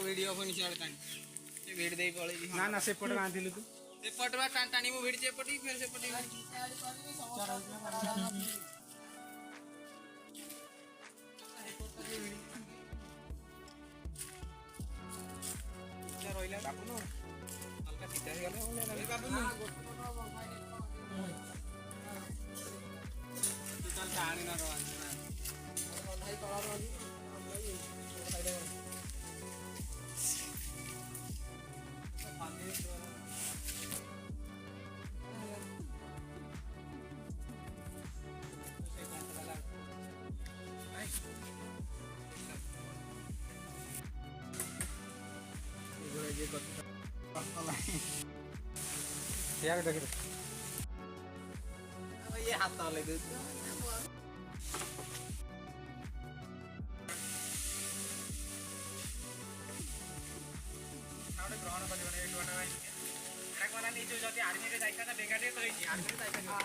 video phone छाड़ता भिड़ दे पड़े ना ना सेपट बांधिलु तू सेपट बा टाणी मु भिड़ सेपटी फिर सेपटी रहा बाबू हल्का सीधा गला चल टाणी ना यार देख ये हाथ ले दे ग्रहण कर आर्मी रे जाइता बेगाटे तो आर्मी रे जाइता